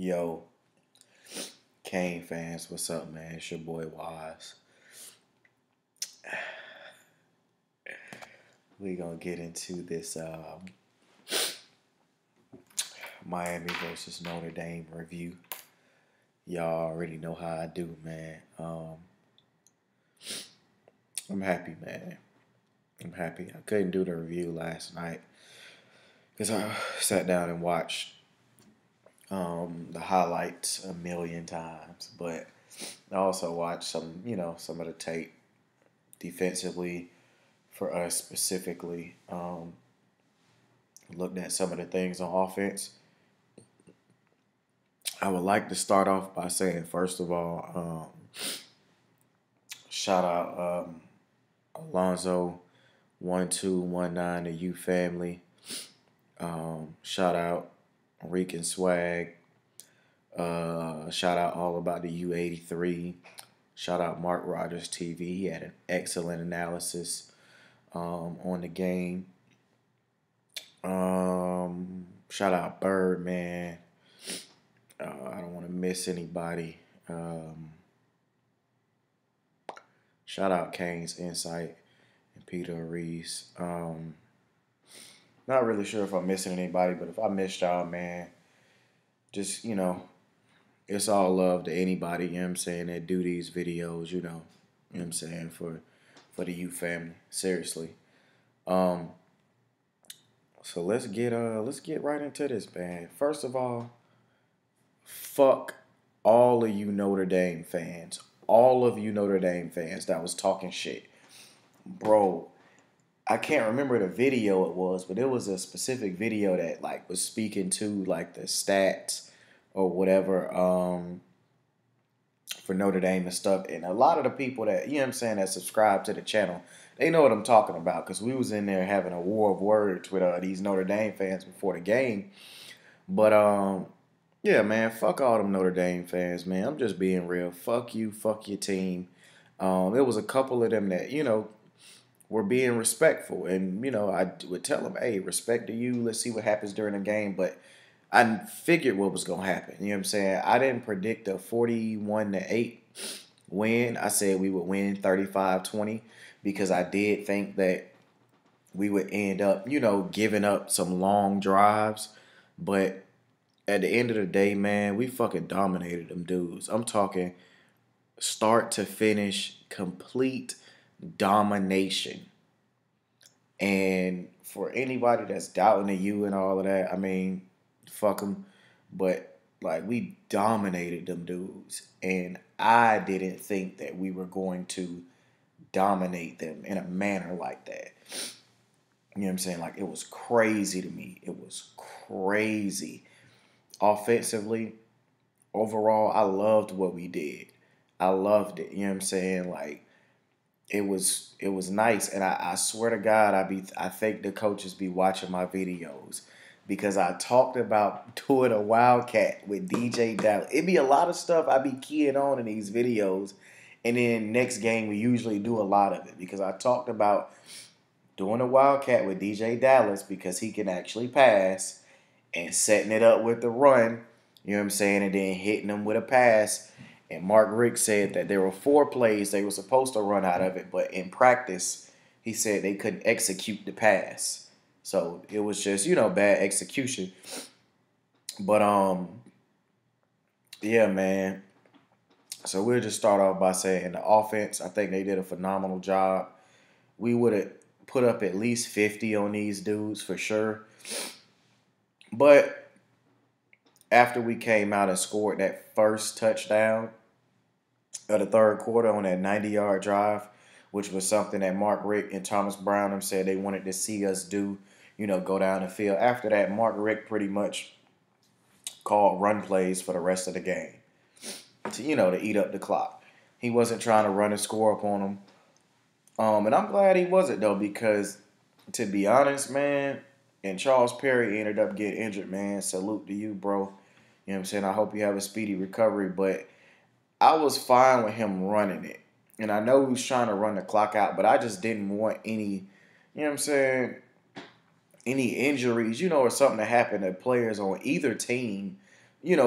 Yo, Kane fans, what's up, man? It's your boy Wise. We gonna get into this Miami versus Notre Dame review. Y'all already know how I do, man. I'm happy, man. I'm happy. I couldn't do the review last night because I sat down and watched the highlights a million times, but I also watched some of the tape defensively for us specifically. Looked at some of the things on offense. I would like to start off by saying, first of all, shout out Alonzo 1219, the U family. Shout out Reek and Swag. Shout out All About the U83. Shout out Mark Rogers TV. He had an excellent analysis on the game. Shout out Bird, man. I don't want to miss anybody. Shout out Kane's Insight and Peter Reese. Not really sure if I'm missing anybody, but if I missed y'all, man, just, it's all love to anybody, you know what I'm saying, that do these videos, you know what I'm saying, for the U family. Seriously. So let's get right into this, man. First of all, fuck all of you Notre Dame fans. All of you Notre Dame fans that was talking shit. Bro, I can't remember the video it was, but it was a specific video that was speaking to the stats or whatever for Notre Dame and stuff. And a lot of the people that, you know what I'm saying, that subscribe to the channel, they know what I'm talking about because we was in there having a war of words with these Notre Dame fans before the game. But yeah, man, fuck all them Notre Dame fans, man. I'm just being real. Fuck you, fuck your team. There was a couple of them that, were being respectful. And, I would tell them, hey, respect to you. Let's see what happens during the game. But I figured what was going to happen. You know what I'm saying? I didn't predict a 41-8 win. I said we would win 35-20 because I did think that we would end up, giving up some long drives. But at the end of the day, man, we fucking dominated them dudes. I'm talking start to finish, complete domination. And for anybody that's doubting the U and all of that, I mean, fuck them. But, we dominated them dudes. And I didn't think that we were going to dominate them in a manner like that. You know what I'm saying? It was crazy to me. It was crazy. Offensively, overall, I loved what we did. I loved it. You know what I'm saying? It was nice. And I swear to God, I think the coaches be watching my videos because I talked about doing a Wildcat with DJ Dallas. It be a lot of stuff I be keying on in these videos. And then next game, we usually do a lot of it because I talked about doing a Wildcat with DJ Dallas because he can actually pass and setting it up with the run, you know what I'm saying, and then hitting them with a pass. And Mark Rick said that there were 4 plays they were supposed to run out of it, but in practice, he said they couldn't execute the pass. So it was just, bad execution. But, yeah, man. So we'll just start off by saying the offense, I think they did a phenomenal job. We would have put up at least 50 on these dudes for sure. But after we came out and scored that first touchdown of the third quarter on that 90-yard drive, which was something that Mark Rick and Thomas Brown said they wanted to see us do, go down the field. After that, Mark Rick pretty much called run plays for the rest of the game to eat up the clock. He wasn't trying to run and score up on them. And I'm glad he wasn't, though, because to be honest, man, and Charles Perry ended up getting injured, man. Salute to you, bro. You know what I'm saying? I hope you have a speedy recovery. But I was fine with him running it. And I know he was trying to run the clock out, but I just didn't want any, you know what I'm saying, any injuries, or something to happen to players on either team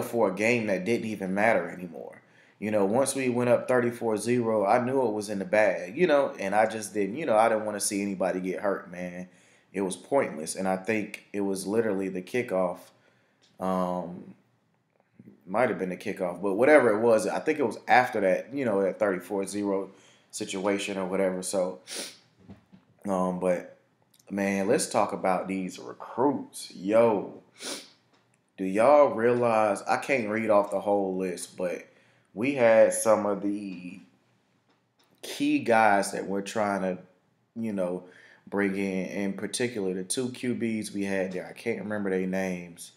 for a game that didn't even matter anymore. Once we went up 34-0, I knew it was in the bag, and I just didn't, I didn't want to see anybody get hurt, man. It was pointless. And I think it was literally the kickoff. Um, might have been the kickoff, but whatever it was, I think it was after that, that 34-0 situation or whatever. So, but man, let's talk about these recruits. Yo, do y'all realize, I can't read off the whole list, but we had some of the key guys that we're trying to, bring in particular, the two QBs we had there. I can't remember their names.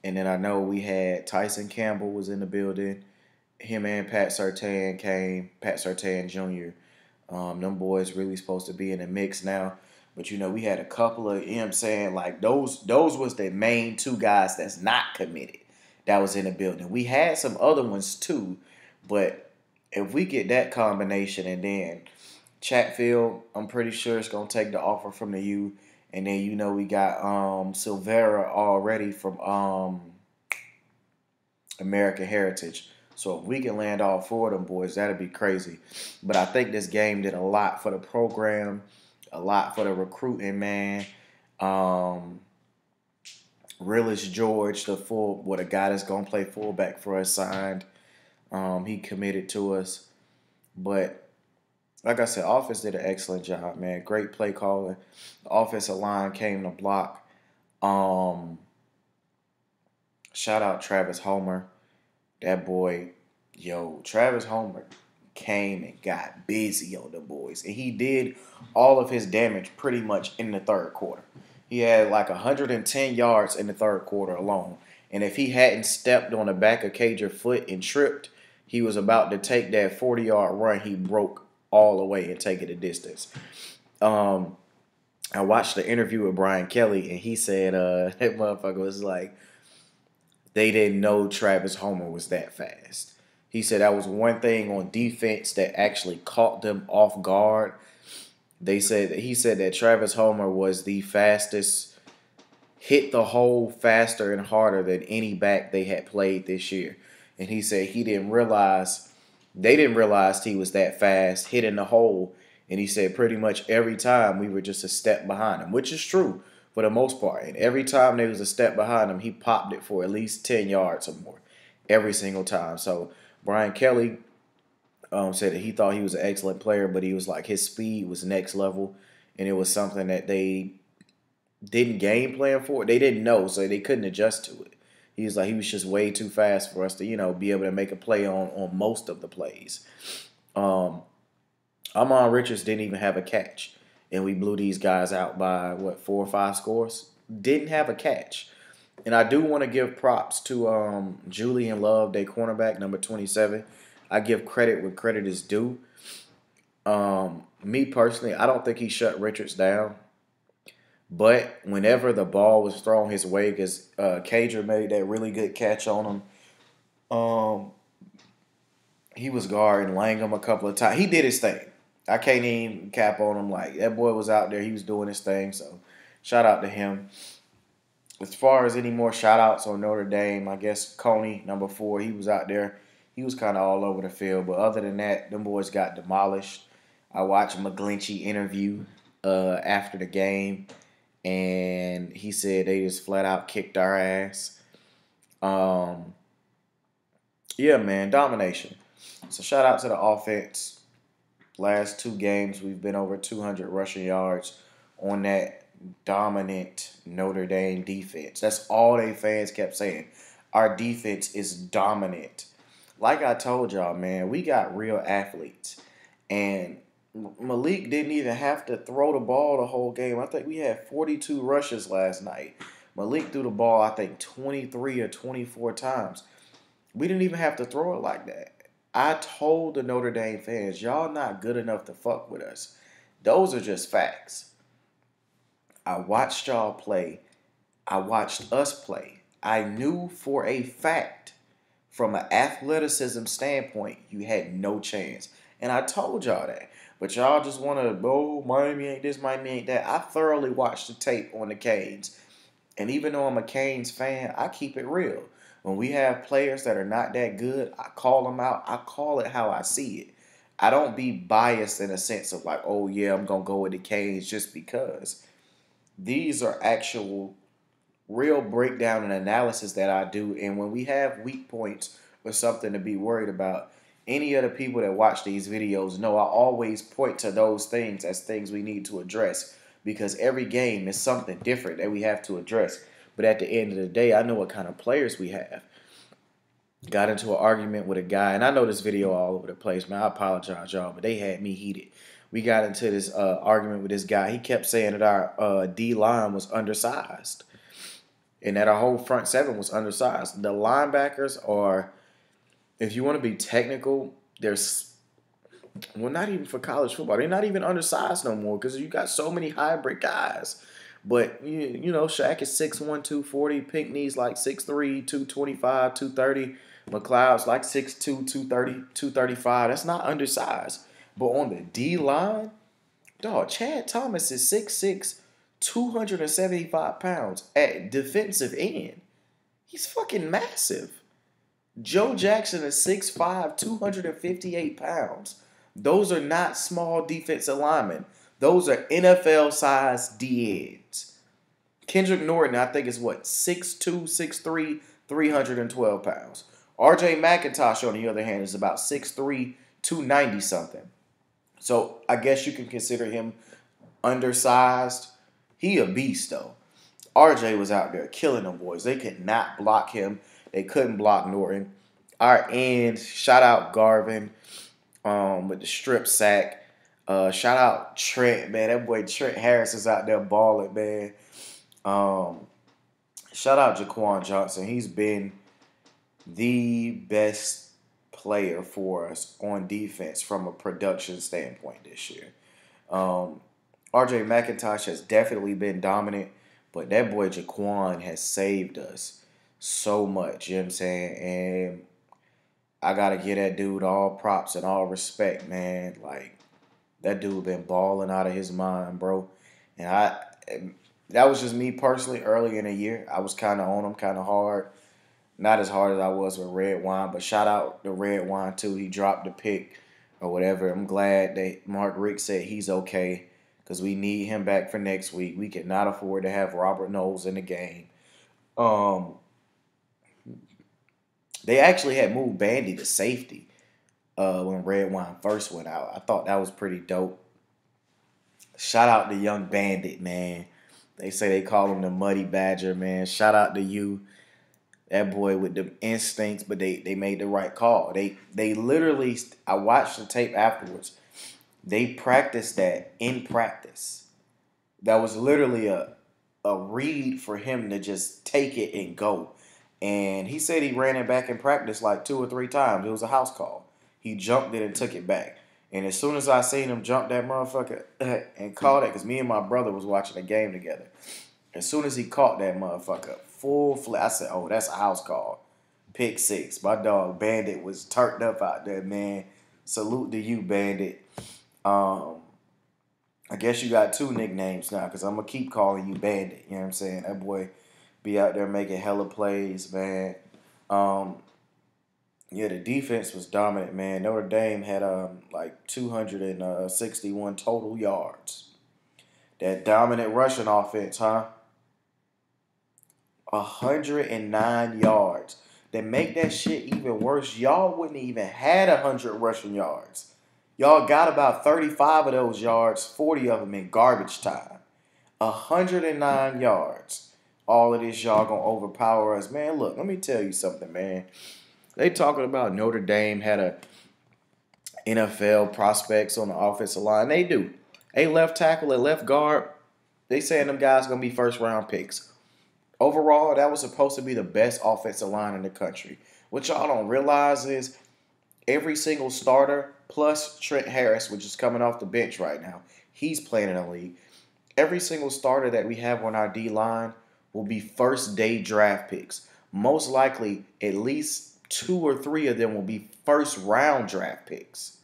And then I know we had Tyson Campbell was in the building. Him and Pat Surtain came, Pat Surtain Jr. Them boys really supposed to be in the mix now. But, we had a couple of, I'm saying, like, those was the main two guys that's not committed that was in the building. We had some other ones, too. But if we get that combination and then Chatfield, I'm pretty sure it's going to take the offer from the U. And then, we got Silvera already from American Heritage. So if we can land all four of them boys, that'd be crazy. But I think this game did a lot for the program, a lot for the recruiting, man. Realist George, the guy that's going to play fullback for us, signed. He committed to us. But like I said, offense did an excellent job, man. Great play calling. The offensive line came to block. Shout out Travis Homer. That boy, Travis Homer came and got busy on the boys. And he did all of his damage pretty much in the third quarter. He had like 110 yards in the third quarter alone. And if he hadn't stepped on the back of Cager's foot and tripped, he was about to take that 40-yard run. He broke all the way and take it a distance. I watched the interview with Brian Kelly, and he said that motherfucker was like, they didn't know Travis Homer was that fast. He said that was one thing on defense that actually caught them off guard. He said that Travis Homer was the fastest, hit the hole faster and harder than any back they had played this year. And he said they didn't realize he was that fast hitting the hole. And he said pretty much every time we were just a step behind him, which is true for the most part. And every time there was a step behind him, he popped it for at least 10 yards or more every single time. So Brian Kelly said that he thought he was an excellent player, but he was like his speed was next level. And it was something that they didn't game plan for. They didn't know, so they couldn't adjust to it. He was just way too fast for us to, be able to make a play on most of the plays. Amon Richards didn't even have a catch. And we blew these guys out by, 4 or 5 scores? Didn't have a catch. And I do want to give props to Julian Love, their cornerback, number 27. I give credit where credit is due. Me personally, I don't think he shut Richards down. But whenever the ball was thrown his way, because Cager made that really good catch on him, he was guarding Langham a couple of times. He did his thing. I can't even cap on him. Like, that boy was out there. He was doing his thing. So, shout out to him. As far as any more shout-outs on Notre Dame, I guess Coney, number 4, he was out there. He was kind of all over the field. But other than that, them boys got demolished. I watched McGlinchey interview after the game. And he said they just flat out kicked our ass. Yeah, man, domination. So shout out to the offense. Last 2 games, we've been over 200 rushing yards on that dominant Notre Dame defense. That's all they fans kept saying. Our defense is dominant. Like I told y'all, man, we got real athletes. And Malik didn't even have to throw the ball the whole game. I think we had 42 rushes last night. Malik threw the ball, I think, 23 or 24 times. We didn't even have to throw it like that. I told the Notre Dame fans, y'all not good enough to fuck with us. Those are just facts. I watched y'all play. I watched us play. I knew for a fact, from an athleticism standpoint, you had no chance. And I told y'all that. But y'all just want to, Miami ain't this, Miami ain't that. I thoroughly watched the tape on the Canes. And even though I'm a Canes fan, I keep it real. When we have players that are not that good, I call them out. I call it how I see it. I don't be biased in a sense of like, oh yeah, I'm gonna go with the Canes just because. These are actual real breakdown and analysis that I do. And when we have weak points or something to be worried about, any of the people that watch these videos know I always point to those things as things we need to address because every game is something different that we have to address. But at the end of the day, I know what kind of players we have. Got into an argument with a guy, and I know this video all over the place, man. I apologize, y'all, but they had me heated. We got into this argument with this guy. He kept saying that our D line was undersized and that our whole front seven was undersized. The linebackers are, if you want to be technical, there's, well, not even for college football. They're not even undersized no more because you got so many hybrid guys. But, you know, Shaq is 6'1", 240. Pinkney's like 6'3", 225, 230. McLeod's like 6'2", 230, 235. That's not undersized. But on the D-line, dog, Chad Thomas is 6'6", 275 pounds at defensive end. He's fucking massive. Joe Jackson is 6'5", 258 pounds. Those are not small defensive linemen. Those are NFL-sized D-ends. Kendrick Norton, I think, is what, 6'2", 6'3", 312 pounds. R.J. McIntosh, on the other hand, is about 6'3", 290-something. So I guess you can consider him undersized. He a beast, though. RJ was out there killing them boys. They could not block him. They couldn't block Norton. Our end, shout out Garvin with the strip sack. Shout out Trent, man. That boy Trent Harris is out there balling, man. Shout out Jaquan Johnson. He's been the best player for us on defense from a production standpoint this year. RJ McIntosh has definitely been dominant, but that boy Jaquan has saved us so much, you know what I'm saying? And I got to give that dude all props and all respect, man. Like, that dude been balling out of his mind, bro. And that was just me personally early in the year. I was kind of on him kind of hard. Not as hard as I was with Red Wine, but shout out to Red Wine, too. He dropped the pick or whatever. I'm glad that Mark Rick said he's okay because we need him back for next week. We cannot afford to have Robert Knowles in the game. They actually had moved Bandy to safety when Red Wine first went out. I thought that was pretty dope. Shout out to Young Bandit, man. They say they call him the Muddy Badger, man. Shout out to you. That boy with the instincts, but they made the right call. They literally, I watched the tape afterwards. They practiced that in practice. That was literally a read for him to just take it and go. And he said he ran it back in practice like 2 or 3 times. It was a house call. He jumped it and took it back. And as soon as I seen him jump that motherfucker and caught it, because me and my brother was watching the game together. As soon as he caught that motherfucker, full flat, I said, oh, that's a house call. Pick 6. My dog Bandit was turned up out there, man. Salute to you, Bandit. I guess you got 2 nicknames now, because I'm going to keep calling you Bandit. You know what I'm saying? That boy be out there making hella plays, man. Yeah, the defense was dominant, man. Notre Dame had like 261 total yards. That dominant rushing offense, huh? 109 yards. That make that shit even worse. Y'all wouldn't even had 100 rushing yards. Y'all got about 35 of those yards, 40 of them in garbage time. 109 yards. All of this y'all gonna overpower us. Man, look, let me tell you something, man. They talking about Notre Dame had a NFL prospects on the offensive line. They do. A left tackle, a left guard. They saying them guys gonna be first round picks. Overall, that was supposed to be the best offensive line in the country. What y'all don't realize is every single starter plus Trent Harris, which is coming off the bench right now, he's playing in the league. Every single starter that we have on our D line will be first day draft picks. Most likely, at least 2 or 3 of them will be first round draft picks.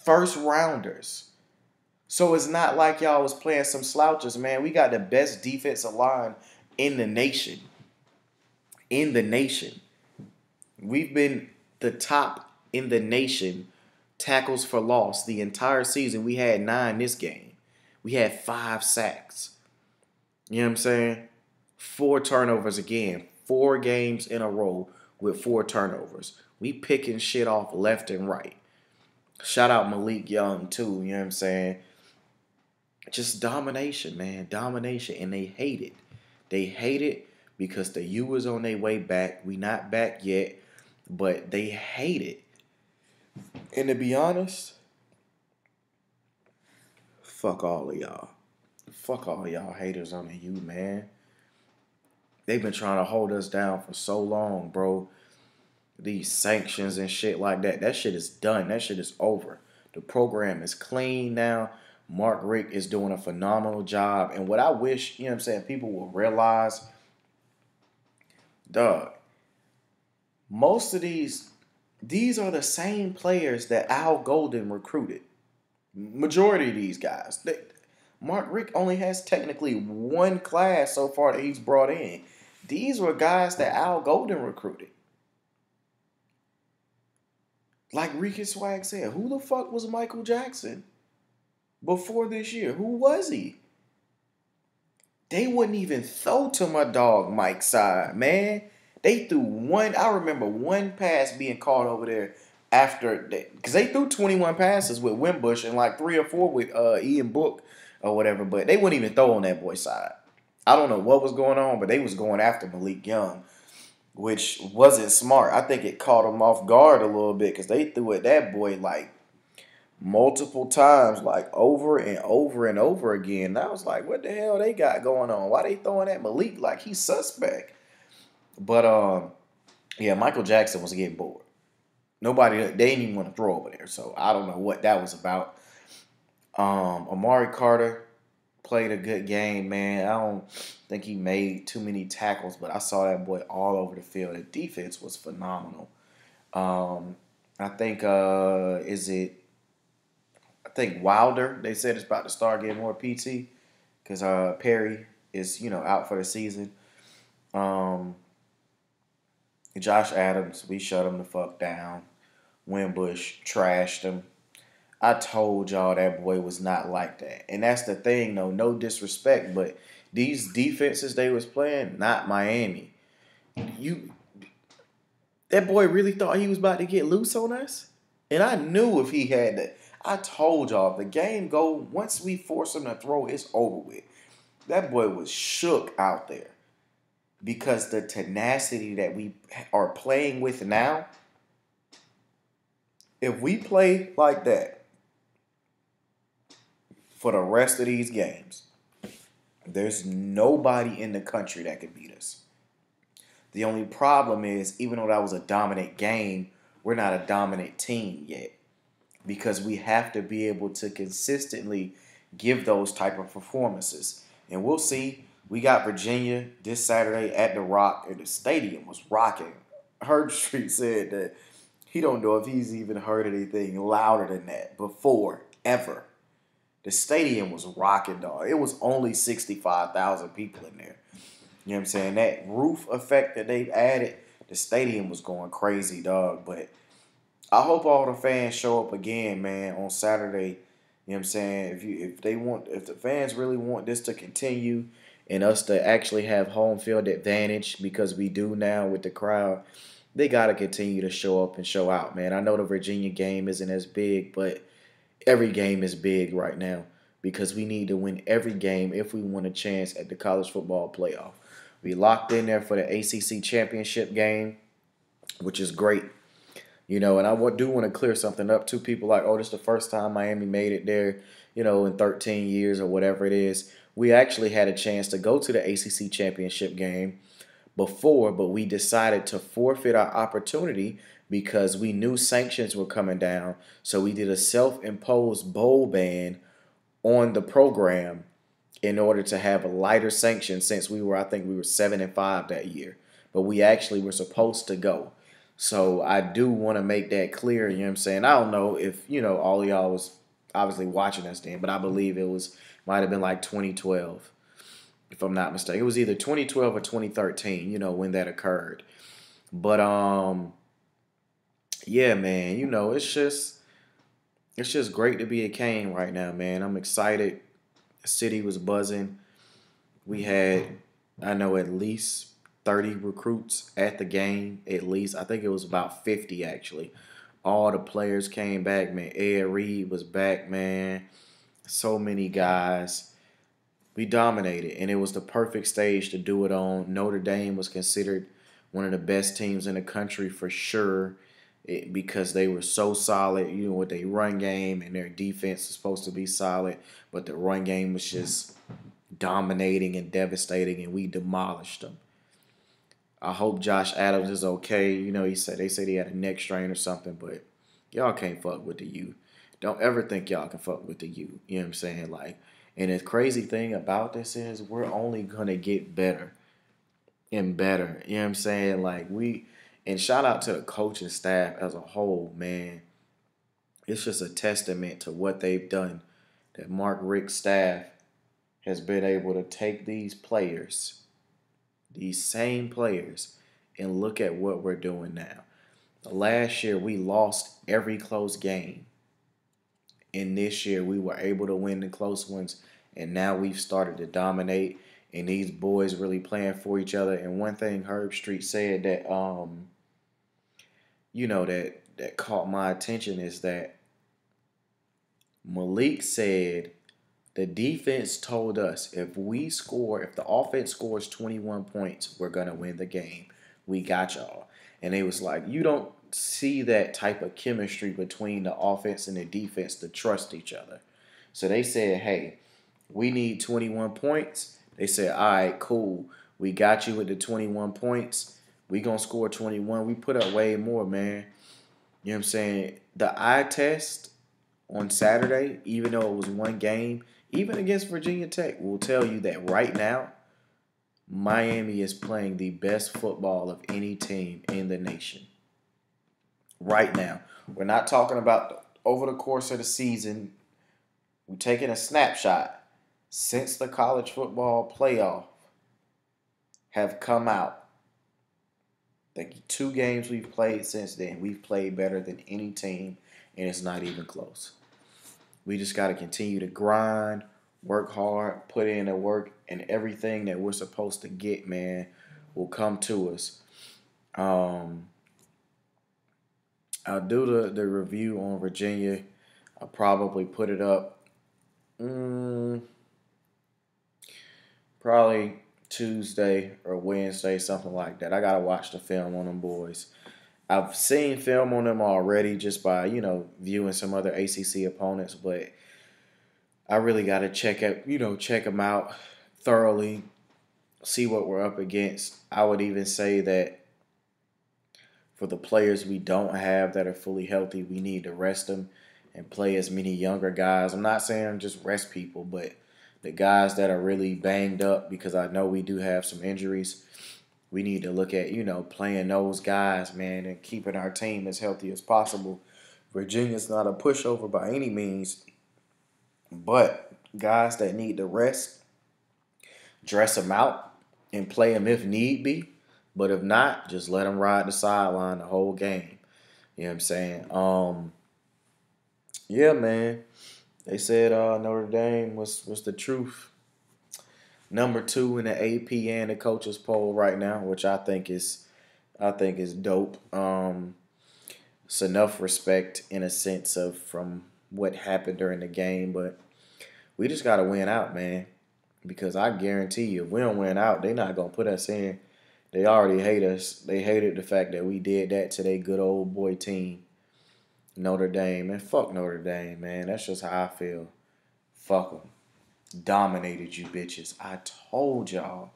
First rounders. So it's not like y'all was playing some slouches, man. We got the best defensive line in the nation. in the nation. We've been the top in the nation tackles for loss the entire season. We had 9 this game. We had 5 sacks. You know what I'm saying? 4 turnovers again. 4 games in a row with 4 turnovers. We picking shit off left and right. Shout out Malik Young too, you know what I'm saying? Just domination, man. Domination. And they hate it. They hate it because the U is on their way back. We not back yet, but they hate it. And to be honest, fuck all of y'all. Fuck all y'all haters on the U, man. They've been trying to hold us down for so long, bro. These sanctions and shit like that. That shit is done. That shit is over. The program is clean now. Mark Richt is doing a phenomenal job. And what I wish, you know what I'm saying, people will realize, dog, most of these are the same players that Al Golden recruited. Majority of these guys. Mark Richt only has technically 1 class so far that he's brought in. These were guys that Al Golden recruited. Like Ricky Swag said, who the fuck was Michael Jackson before this year? Who was he? They wouldn't even throw to my dog Mike's side, man. They threw one. I remember one pass being caught over there after that. Because they threw 21 passes with Wimbush and like 3 or 4 with Ian Book or whatever. But they wouldn't even throw on that boy's side. I don't know what was going on, but they was going after Malik Young, which wasn't smart. I think it caught him off guard a little bit because they threw at that boy like multiple times, like over and over and over again. And I was like, what the hell they got going on? Why they throwing at Malik like he's suspect? But yeah, Michael Jackson was getting bored. They didn't even want to throw over there. So I don't know what that was about. Amari Carter played a good game, man. I don't think he made too many tackles, but I saw that boy all over the field. The defense was phenomenal. I think Wilder, they said, is about to start getting more PT because Perry is, out for the season. Josh Adams, we shut him the fuck down. Wimbush trashed him. I told y'all that boy was not like that. And that's the thing, though. No disrespect, but these defenses they was playing, not Miami. That boy really thought he was about to get loose on us? And I knew if he had that. I told y'all, if the game once we force him to throw, it's over with. That boy was shook out there. Because the tenacity that we are playing with now, if we play like that for the rest of these games, there's nobody in the country that can beat us. The only problem is, even though that was a dominant game, we're not a dominant team yet. Because we have to be able to consistently give those type of performances. And we'll see. We got Virginia this Saturday at the Rock, and the stadium was rocking. Herb Street said that he don't know if he's even heard anything louder than that before, ever. The stadium was rocking, dog. It was only 65,000 people in there. You know what I'm saying? That roof effect that they've added, the stadium was going crazy, dog. But I hope all the fans show up again, man, on Saturday. You know what I'm saying? If the fans really want this to continue and us to actually have home field advantage, because we do now with the crowd, they got to continue to show up and show out, man. I know the Virginia game isn't as big, but every game is big right now because we need to win every game if we want a chance at the college football playoff. We locked in there for the ACC championship game, which is great. And I do want to clear something up to people like, oh, this is the first time Miami made it there, in 13 years or whatever it is. We actually had a chance to go to the ACC championship game before, but we decided to forfeit our opportunity because we knew sanctions were coming down. So we did a self-imposed bowl ban on the program in order to have a lighter sanction since I think we were 7-5 that year. But we actually were supposed to go. So I do want to make that clear, you know what I'm saying? I don't know if, all of y'all was obviously watching us then, but I believe might have been like 2012. if I'm not mistaken. It was either 2012 or 2013, when that occurred. But yeah, man, it's just great to be a Cane right now, man. I'm excited. The city was buzzing. We had, I know, at least 30 recruits at the game. At least, I think it was about 50 actually. All the players came back, man. Ed Reed was back, man. So many guys. We dominated, and it was the perfect stage to do it on. Notre Dame was considered one of the best teams in the country for sure, because they were so solid, with their run game, and their defense is supposed to be solid, but the run game was just dominating and devastating, and we demolished them. I hope Josh Adams is okay. They said he had a neck strain or something, but y'all can't fuck with the U. Don't ever think y'all can fuck with the U. You know what I'm saying? And the crazy thing about this is we're only gonna get better and better. You know what I'm saying? And shout out to the coaching staff as a whole, man. It's just a testament to what they've done. That Mark Richt's staff has been able to take these players, these same players, and look at what we're doing now. Last year, we lost every close game. And this year, we were able to win the close ones. And now we've started to dominate. And these boys really playing for each other. And one thing Herb Street said that, that caught my attention is that Malik said the defense told us if the offense scores 21 points, we're going to win the game. We got y'all. And they was like, you don't see that type of chemistry between the offense and the defense to trust each other. So they said, hey, we need 21 points. They said, all right, cool. We got you with the 21 points. We going to score 21. We put up way more, man. You know what I'm saying? The eye test on Saturday, even though it was one game, even against Virginia Tech, will tell you that right now, Miami is playing the best football of any team in the nation. Right now. We're not talking about over the course of the season. We're taking a snapshot. Since the college football playoff have come out, the 2 games we've played since then, we've played better than any team, and it's not even close. We just got to continue to grind, work hard, put in the work, and everything that we're supposed to get, man, will come to us. I'll do the review on Virginia. I'll probably put it up probably Tuesday or Wednesday, something like that. I got to watch the film on them boys. I've seen film on them already just by, viewing some other ACC opponents, but I really got to check them out thoroughly, see what we're up against. I would even say that for the players we don't have that are fully healthy, we need to rest them and play as many younger guys. I'm not saying just rest people, but the guys that are really banged up, because I know we do have some injuries, we need to look at, playing those guys, man, and keeping our team as healthy as possible. Virginia's not a pushover by any means, but guys that need to rest, dress them out and play them if need be. But if not, just let them ride the sideline the whole game. You know what I'm saying? Yeah, man. They said Notre Dame was the truth. Number 2 in the AP and the coaches poll right now, which I think is dope. It's enough respect in a sense of from what happened during the game, but we just gotta win out, man. Because I guarantee you, if we don't win out, they're not gonna put us in. They already hate us. They hated the fact that we did that to their good old boy team, Notre Dame. And fuck Notre Dame, man. That's just how I feel. Fuck them. Dominated you bitches. I told y'all.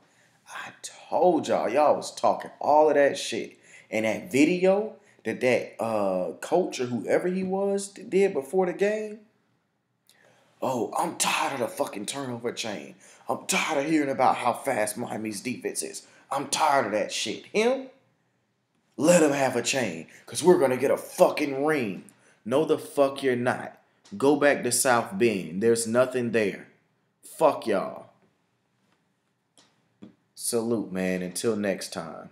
Y'all was talking all of that shit. And that video that coach or whoever he was did before the game. Oh, I'm tired of the fucking turnover chain. I'm tired of hearing about how fast Miami's defense is. I'm tired of that shit. Him? Let him have a chain, because we're going to get a fucking ring. No, the fuck you're not. Go back to South Bend. There's nothing there. Fuck y'all. Salute, man. Until next time.